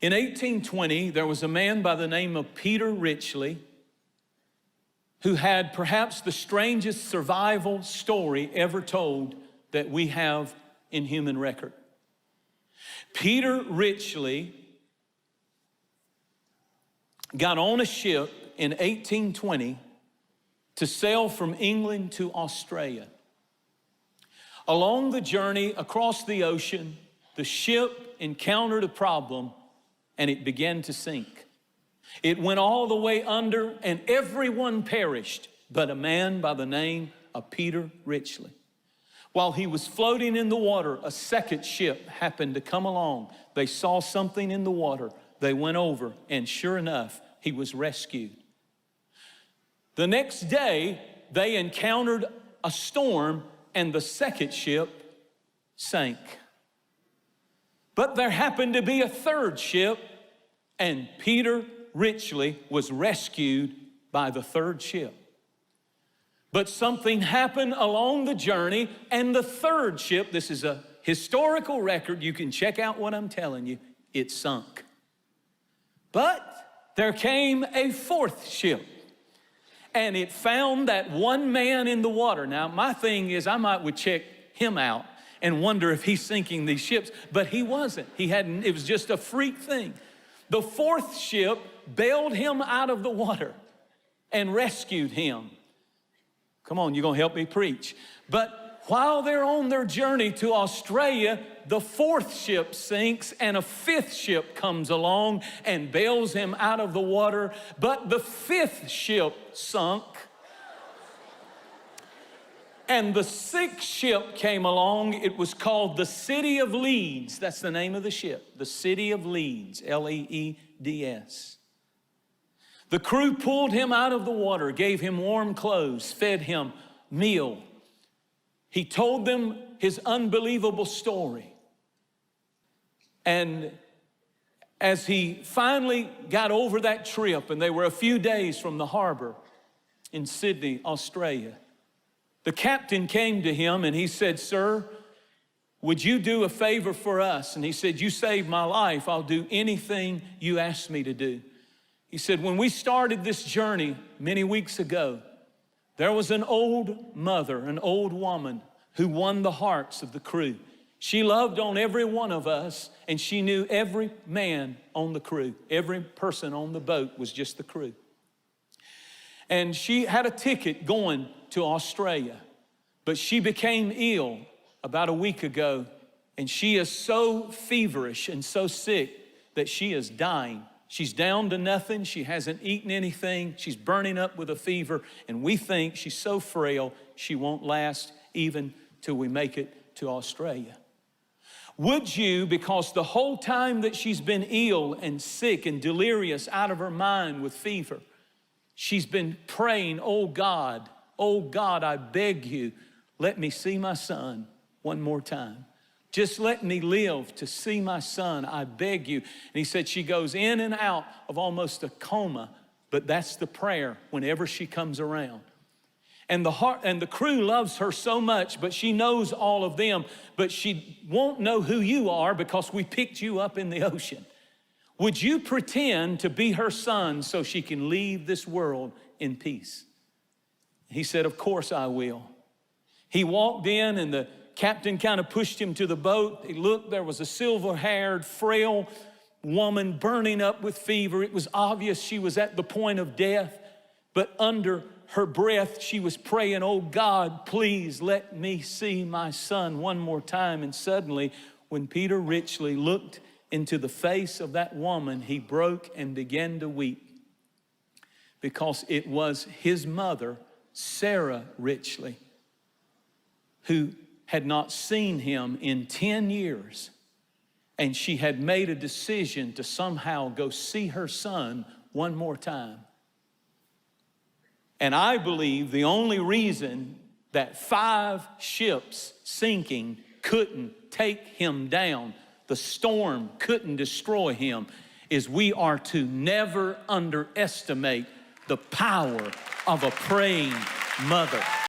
In 1820, there was a man by the name of Peter Richley who had perhaps the strangest survival story ever told that we have in human record. Peter Richley got on a ship in 1820 to sail from England to Australia. Along the journey across the ocean, the ship encountered a problem and it began to sink. It went all the way under and everyone perished but a man by the name of Peter Richley. While he was floating in the water, a second ship happened to come along. They saw something in the water. They went over, and sure enough, he was rescued. The next day, they encountered a storm, and the second ship sank. But there happened to be a third ship, and Peter Richley was rescued by the third ship. But something happened along the journey, and the third ship, this is a historical record, you can check out what I'm telling you, it sunk. But there came a fourth ship, and it found that one man in the water. Now, my thing is I would check him out and wonder if he's sinking these ships, but he wasn't. It was just a freak thing. The fourth ship bailed him out of the water and rescued him. Come on, you're gonna help me preach. But while they're on their journey to Australia, the fourth ship sinks and a fifth ship comes along and bails him out of the water. But the fifth ship sunk. And the sixth ship came along. It was called the City of Leeds. That's the name of the ship, the City of Leeds, L-E-E-D-S. The crew pulled him out of the water, gave him warm clothes, fed him meal. He told them his unbelievable story. And as he finally got over that trip, and they were a few days from the harbor in Sydney, Australia, the captain came to him and he said, "Sir, would you do a favor for us?" And he said, "You saved my life. I'll do anything you ask me to do." He said, "When we started this journey many weeks ago, there was an old mother, an old woman who won the hearts of the crew. She loved on every one of us, and she knew every man on the crew. Every person on the boat was just the crew. And she had a ticket going to Australia, but she became ill about a week ago, and she is so feverish and so sick that she is dying. She's down to nothing. She hasn't eaten anything. She's burning up with a fever, and we think she's so frail she won't last even till we make it to Australia. Would you, because the whole time that she's been ill and sick and delirious out of her mind with fever, she's been praying, oh God, I beg you, let me see my son one more time. Just let me live to see my son, I beg you." And he said she goes in and out of almost a coma, but that's the prayer whenever she comes around. And the crew loves her so much, but she knows all of them, but she won't know who you are because we picked you up in the ocean. Would you pretend to be her son so she can leave this world in peace? He said, "Of course I will." He walked in and the captain kind of pushed him to the boat. He looked, there was a silver-haired, frail woman burning up with fever. It was obvious she was at the point of death, but under her breath, she was praying, "Oh God, please let me see my son one more time." And suddenly, when Peter Richley looked into the face of that woman, he broke and began to weep because it was his mother, Sarah Richley, who had not seen him in 10 years, and she had made a decision to somehow go see her son one more time. And I believe the only reason that 5 ships sinking couldn't take him down, the storm couldn't destroy him, is we are to never underestimate the power of a praying mother.